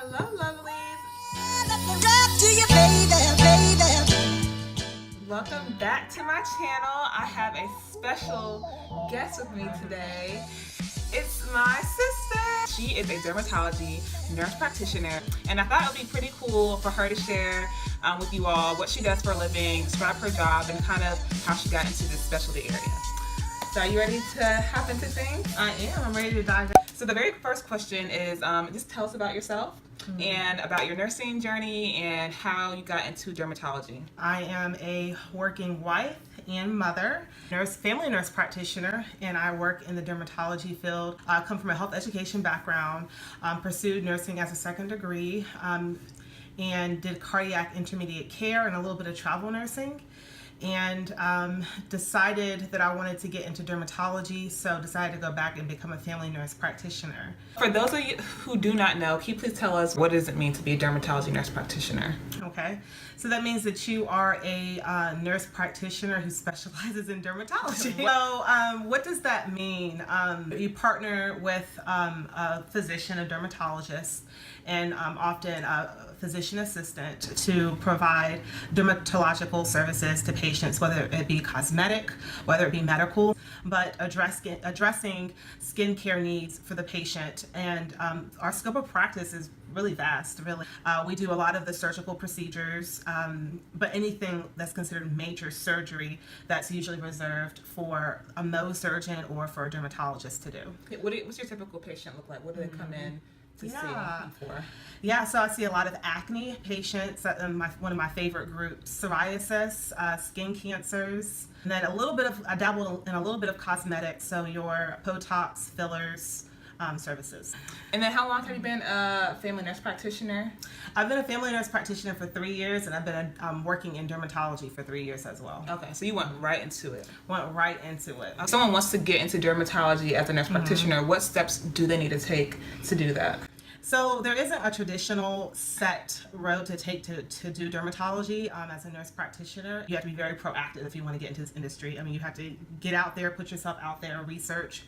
Hello, lovelies. Welcome back to my channel. I have a special guest with me today. It's my sister. She is a dermatology nurse practitioner, and I thought it would be pretty cool for her to share with you all what she does for a living, describe her job, and kind of how she got into this specialty area. So are you ready to hop into things? I am. I'm ready to dive in. So the very first question is just tell us about yourself and about your nursing journey and how you got into dermatology. I am a working wife and mother, family nurse practitioner, and I work in the dermatology field. I come from a health education background, pursued nursing as a second degree, and did cardiac intermediate care and a little bit of travel nursing. And decided that I wanted to get into dermatology, so decided to go back and become a family nurse practitioner. For those of you who do not know, can you please tell us what does it mean to be a dermatology nurse practitioner? Okay, so that means that you are a nurse practitioner who specializes in dermatology. So what does that mean? You partner with a physician, a dermatologist, and often a physician assistant to provide dermatological services to patients, whether it be cosmetic, whether it be medical, but addressing skincare needs for the patient. And our scope of practice is really vast, really. We do a lot of the surgical procedures, but anything that's considered major surgery, that's usually reserved for a Mohs surgeon or for a dermatologist to do. What's your typical patient look like? What do they come in to see you for? Yeah, so I see a lot of acne patients, one of my favorite groups, psoriasis, skin cancers, and then I dabble in a little bit of cosmetics, so your Botox, fillers, services. And then how long have you been a family nurse practitioner? I've been a family nurse practitioner for 3 years, and I've been working in dermatology for 3 years as well. Okay, so you went right into it. Went right into it. If someone wants to get into dermatology as a nurse practitioner, what steps do they need to take to do that? So there isn't a traditional set road to take to do dermatology as a nurse practitioner. You have to be very proactive if you want to get into this industry. I mean, you have to get out there, put yourself out there, research,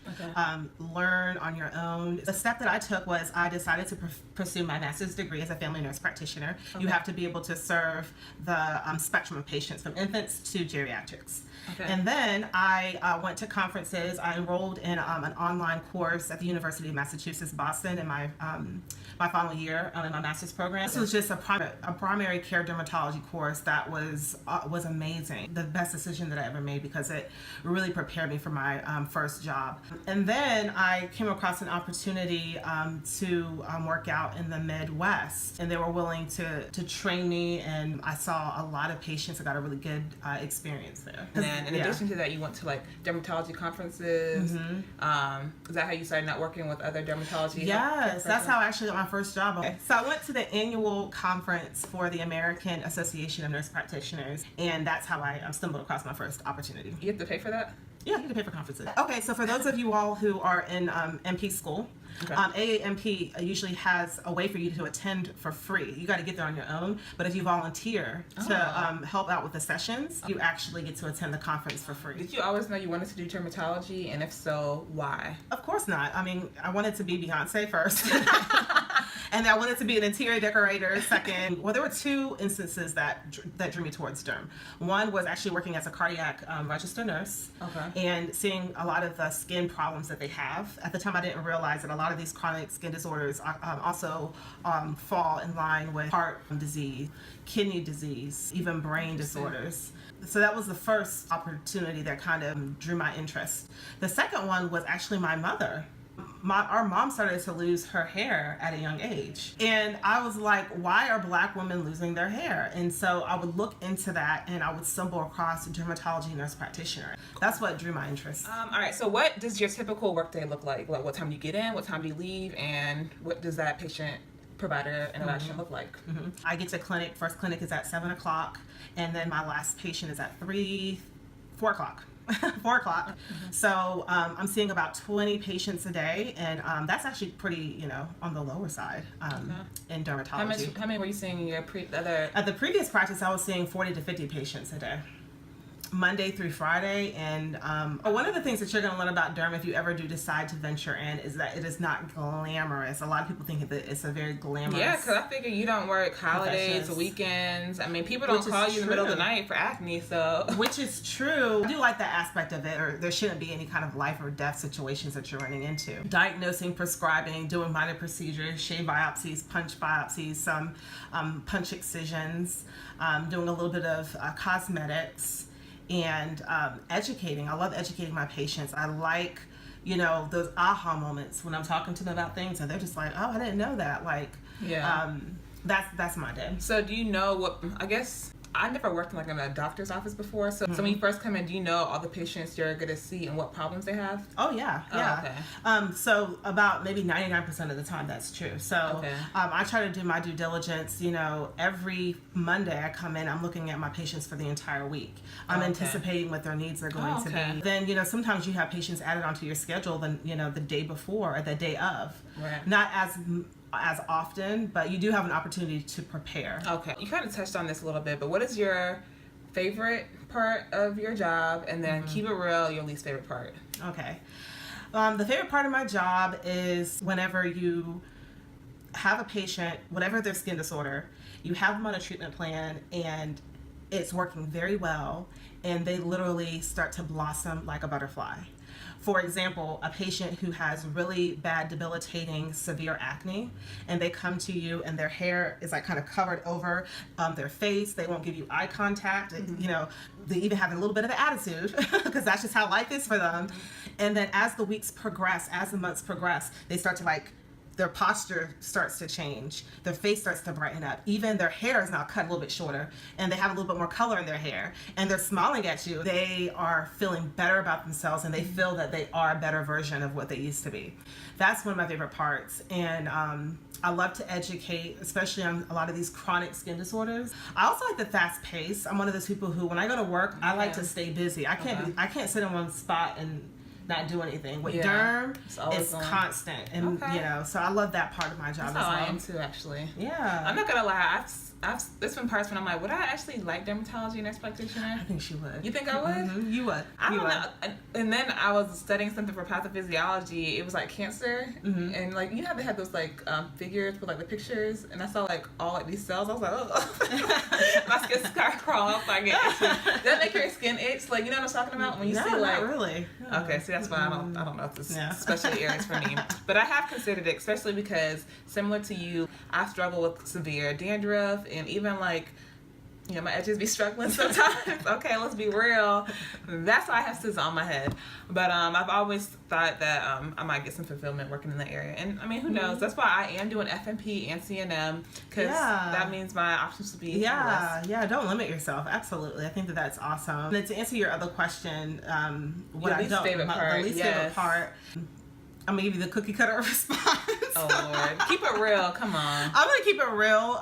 learn on your own. The step that I took was I decided to pursue my master's degree as a family nurse practitioner. Okay. You have to be able to serve the spectrum of patients from infants to geriatrics. Okay. And then I went to conferences. I enrolled in an online course at the University of Massachusetts, Boston in my final year in my master's program. This was just a primary care dermatology course that was amazing. The best decision that I ever made because it really prepared me for my first job. And then I came across an opportunity to work out in the Midwest, and they were willing to train me, and I saw a lot of patients. I got a really good experience there. And then in addition to that, you went to like dermatology conferences. Is that how you started networking with other dermatology? Yes, that's how I actually got my first job. Okay. So I went to the annual conference for the American Association of Nurse Practitioners, and that's how I stumbled across my first opportunity. You have to pay for that? Yeah, you have to pay for conferences. Okay, so for those of you all who are in MP school, AAMP usually has a way for you to attend for free. You got to get there on your own, but if you volunteer to help out with the sessions, you actually get to attend the conference for free. Did you always know you wanted to do dermatology, and if so, why? Of course not. I mean, I wanted to be Beyonce first. And I wanted to be an interior decorator second. Well, there were two instances that drew me towards derm. One was actually working as a cardiac register nurse and seeing a lot of the skin problems that they have. At the time, I didn't realize that a lot of these chronic skin disorders also fall in line with heart disease, kidney disease, even brain disorders. So that was the first opportunity that kind of drew my interest. The second one was actually my mother. Our mom started to lose her hair at a young age. And I was like, why are Black women losing their hair? And so I would look into that, and I would stumble across a dermatology nurse practitioner. That's what drew my interest. All right, so what does your typical workday look like? Like, what time do you get in, what time do you leave, and what does that patient provider interaction look like? I get to clinic. First clinic is at 7 o'clock, and then my last patient is at 4 o'clock. 4 o'clock. So I'm seeing about 20 patients a day, and that's actually pretty, on the lower side in dermatology. How many were you seeing in your At the previous practice, I was seeing 40 to 50 patients a day. Monday through Friday. And one of the things that you're going to learn about derm if you ever do decide to venture in is that it is not glamorous. A lot of people think that it's a very glamorous. Yeah, because I figure you don't work holidays, professions. weekends. I mean, people don't call you in the middle of the night for acne, so. Which is true. I do like that aspect of it, or there shouldn't be any kind of life or death situations that you're running into. Diagnosing, prescribing, doing minor procedures, shave biopsies, punch biopsies, some punch excisions, doing a little bit of cosmetics, and educating. I love educating my patients. I like, those aha moments when I'm talking to them about things and they're just like, oh, I didn't know that. Like, that's my day. So do you know what, I guess, I never worked in a doctor's office before, so when you first come in, do you know all the patients you're going to see and what problems they have? Oh yeah. Oh, okay. So about maybe 99% of the time that's true. So I try to do my due diligence. Every Monday I come in, I'm looking at my patients for the entire week. I'm anticipating what their needs are going to be. Then sometimes you have patients added onto your schedule the day before or the day of. Right. Not as often, but you do have an opportunity to prepare. Okay. You kind of touched on this a little bit, but what is your favorite part of your job? And then keep it real, your least favorite part. Okay. The favorite part of my job is whenever you have a patient, whatever their skin disorder, you have them on a treatment plan and it's working very well and they literally start to blossom like a butterfly. For example, a patient who has really bad, debilitating, severe acne, and they come to you and their hair is kind of covered over their face. They won't give you eye contact. They even have a little bit of an attitude because that's just how life is for them. And then as the weeks progress, as the months progress, they start to their posture starts to change. Their face starts to brighten up. Even their hair is now cut a little bit shorter and they have a little bit more color in their hair and they're smiling at you. They are feeling better about themselves and they feel that they are a better version of what they used to be. That's one of my favorite parts. And I love to educate, especially on a lot of these chronic skin disorders. I also like the fast pace. I'm one of those people who, when I go to work, I like to stay busy. I can't sit in one spot and not do anything. With derm, it's constant, and so I love that part of my job. That's how I am too, actually. Yeah, I'm not gonna lie. There's been parts when I'm like, would I actually like dermatology and nurse practitioner? I think she would. You think I would? Mm-hmm. You would. I don't know. And then I was studying something for pathophysiology. It was cancer, and they had those figures with the pictures, and I saw all these cells. I was like, oh, my skin started crawling up. Does that make your skin itch? You know what I'm talking about when you see not really. No. Okay, see that's why I don't know if this specialty areas for me, but I have considered it, especially because similar to you, I struggle with severe dandruff. And even my edges be struggling sometimes. Okay, let's be real. That's why I have scissors on my head. But I've always thought that I might get some fulfillment working in the area. And I mean, who knows? That's why I am doing FNP and CNM because that means my options will be less. Yeah. Don't limit yourself. Absolutely, I think that's awesome. And then to answer your other question, the least favorite part. I'm gonna give you the cookie cutter response. Oh Lord, keep it real. Come on. I'm gonna keep it real.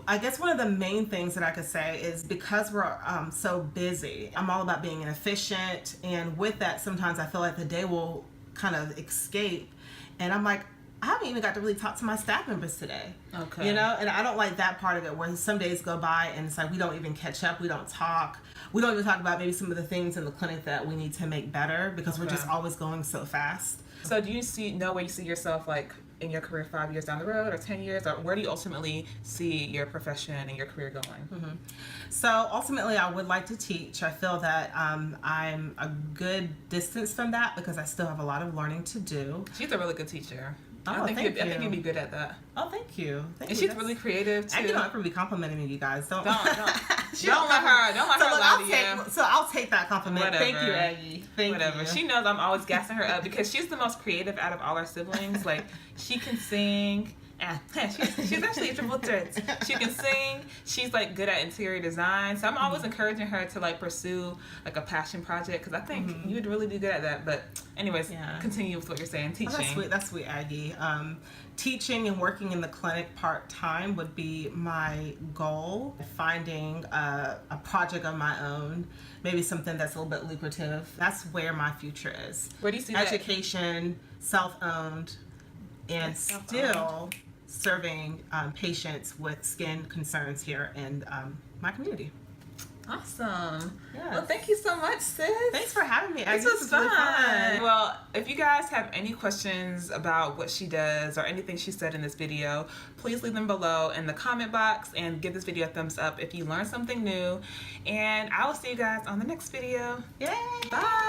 I guess one of the main things that I could say is because we're so busy, I'm all about being efficient, and with that, sometimes I feel like the day will kind of escape, and I'm like, I haven't even got to really talk to my staff members today. Okay. And I don't like that part of it where some days go by and it's we don't even catch up, we don't talk. We don't even talk about maybe some of the things in the clinic that we need to make better because we're just always going so fast. So do you know where you see yourself in your career 5 years down the road or 10 years, or where do you ultimately see your profession and your career going? Mm-hmm. So ultimately I would like to teach. I feel that I'm a good distance from that because I still have a lot of learning to do. She's a really good teacher. Oh, I think you'd be good at that. Oh, thank you. She's really creative too. I'm not going to be complimenting you guys. Don't let her lie to you. So I'll take that compliment. Whatever. Thank you, Aggie. Whatever. She knows I'm always gassing her up because she's the most creative out of all our siblings. She can sing. She's actually a triple threat. She can sing. She's good at interior design. So I'm always encouraging her to pursue a passion project because I think you would really do good at that. But anyways, continue with what you're saying. Teaching. Oh, that's sweet, Aggie. Teaching and working in the clinic part-time would be my goal. Finding a project of my own, maybe something that's a little bit lucrative. That's where my future is. Where do you see education, self-owned, and still serving patients with skin concerns here in my community. Awesome. Yes. Well, thank you so much, sis. Thanks for having me. This was really fun. Well, if you guys have any questions about what she does or anything she said in this video, please leave them below in the comment box and give this video a thumbs up if you learned something new. And I will see you guys on the next video. Yay! Bye.